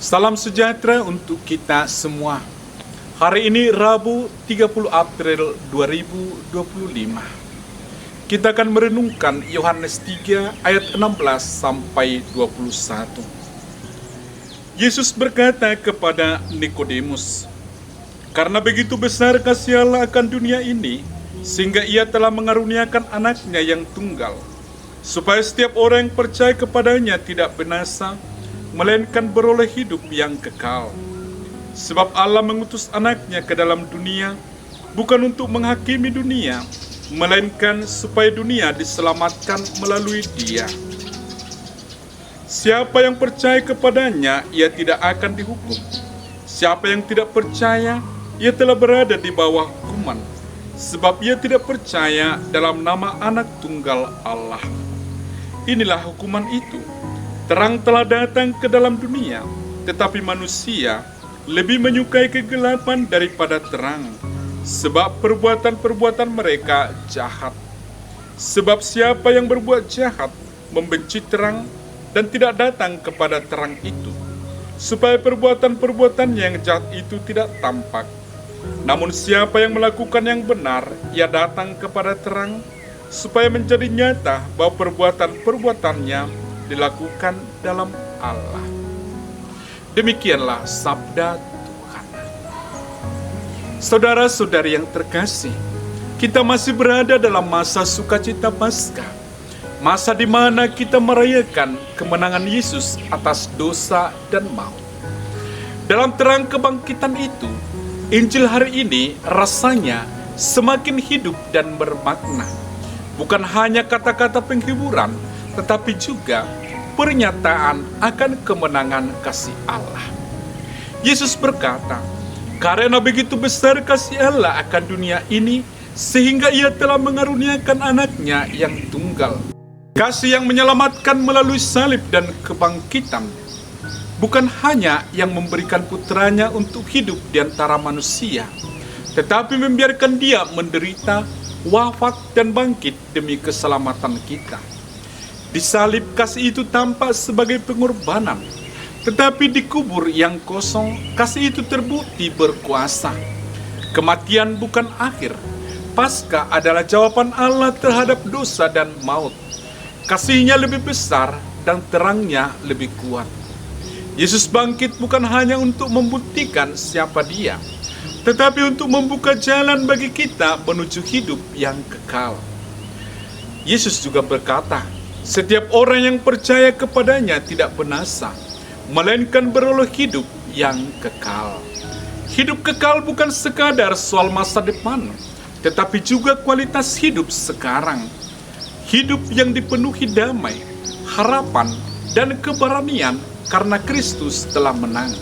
Salam sejahtera untuk kita semua. Hari ini Rabu 30 April 2025. Kita akan merenungkan Yohanes 3 ayat 16 sampai 21. Yesus berkata kepada Nikodemus, "Karena begitu besar kasih Allah akan dunia ini, sehingga ia telah mengaruniakan anaknya yang tunggal, supaya setiap orang yang percaya kepadanya tidak binasa, melainkan beroleh hidup yang kekal. Sebab Allah mengutus anaknya ke dalam dunia, bukan untuk menghakimi dunia, melainkan supaya dunia diselamatkan melalui Dia. Siapa yang percaya kepadanya, ia tidak akan dihukum. Siapa yang tidak percaya, ia telah berada di bawah hukuman, sebab ia tidak percaya dalam nama Anak Tunggal Allah. Inilah hukuman itu. Terang telah datang ke dalam dunia, tetapi manusia lebih menyukai kegelapan daripada terang, sebab perbuatan-perbuatan mereka jahat. Sebab siapa yang berbuat jahat membenci terang dan tidak datang kepada terang itu, supaya perbuatan-perbuatan yang jahat itu tidak tampak. Namun siapa yang melakukan yang benar, ia datang kepada terang, supaya menjadi nyata bahwa perbuatan-perbuatannya dilakukan dalam Allah." Demikianlah sabda Tuhan. Saudara-saudari yang terkasih, kita masih berada dalam masa sukacita Paskah, masa di mana kita merayakan kemenangan Yesus atas dosa dan maut. Dalam terang kebangkitan itu, Injil hari ini rasanya semakin hidup dan bermakna. Bukan hanya kata-kata penghiburan, tetapi juga pernyataan akan kemenangan kasih Allah. Yesus berkata, "Karena begitu besar kasih Allah akan dunia ini, sehingga ia telah mengaruniakan anaknya yang tunggal." Kasih yang menyelamatkan melalui salib dan kebangkitan, bukan hanya yang memberikan putranya untuk hidup di antara manusia, tetapi membiarkan dia menderita, wafat, dan bangkit demi keselamatan kita. Di salib, kasih itu tampak sebagai pengorbanan, tetapi di kubur yang kosong, kasih itu terbukti berkuasa. Kematian bukan akhir. Paskah adalah jawaban Allah terhadap dosa dan maut. Kasihnya lebih besar dan terangnya lebih kuat. Yesus bangkit bukan hanya untuk membuktikan siapa Dia, tetapi untuk membuka jalan bagi kita menuju hidup yang kekal. Yesus juga berkata, "Setiap orang yang percaya kepadanya tidak binasa, melainkan beroleh hidup yang kekal." Hidup kekal bukan sekadar soal masa depan, tetapi juga kualitas hidup sekarang. Hidup yang dipenuhi damai, harapan, dan keberanian karena Kristus telah menang.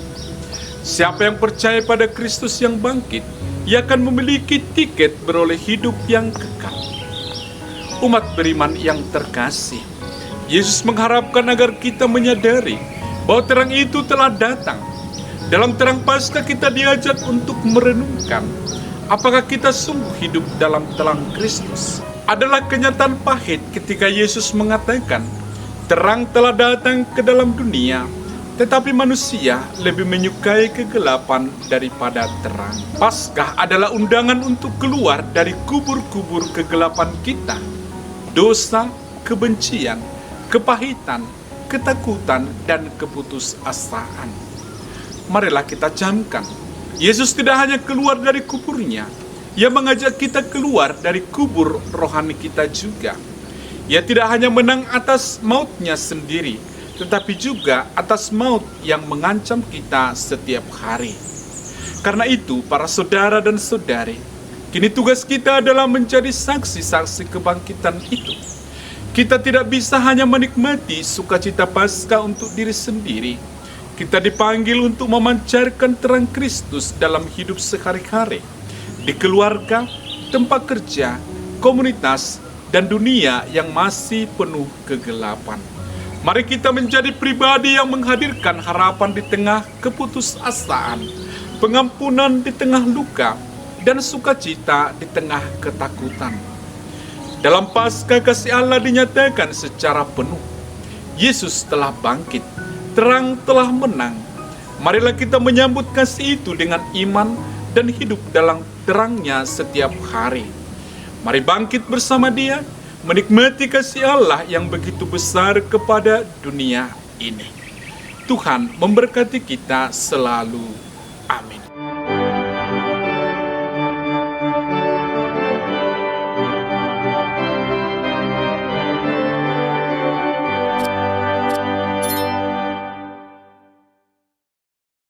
Siapa yang percaya pada Kristus yang bangkit, ia akan memiliki tiket beroleh hidup yang kekal. Umat beriman yang terkasih, Yesus mengharapkan agar kita menyadari bahwa terang itu telah datang. Dalam terang Paskah kita diajak untuk merenungkan, apakah kita sungguh hidup dalam terang Kristus? Adalah kenyataan pahit ketika Yesus mengatakan, "Terang telah datang ke dalam dunia, tetapi manusia lebih menyukai kegelapan daripada terang." Paskah adalah undangan untuk keluar dari kubur-kubur kegelapan kita, dosa, kebencian, kepahitan, ketakutan, dan keputusasaan. Marilah kita camkan, Yesus tidak hanya keluar dari kuburnya, Ia mengajak kita keluar dari kubur rohani kita juga. Ia tidak hanya menang atas mautnya sendiri, tetapi juga atas maut yang mengancam kita setiap hari. Karena itu, para saudara dan saudari, kini tugas kita adalah menjadi saksi-saksi kebangkitan itu. Kita tidak bisa hanya menikmati sukacita Paskah untuk diri sendiri. Kita dipanggil untuk memancarkan terang Kristus dalam hidup sehari-hari, di keluarga, tempat kerja, komunitas, dan dunia yang masih penuh kegelapan. Mari kita menjadi pribadi yang menghadirkan harapan di tengah keputusasaan, pengampunan di tengah luka, dan sukacita di tengah ketakutan. Dalam Paskah kasih Allah dinyatakan secara penuh. Yesus telah bangkit, terang telah menang. Marilah kita menyambut kasih itu dengan iman dan hidup dalam terangnya setiap hari. Mari bangkit bersama Dia, menikmati kasih Allah yang begitu besar kepada dunia ini. Tuhan memberkati kita selalu. Amin.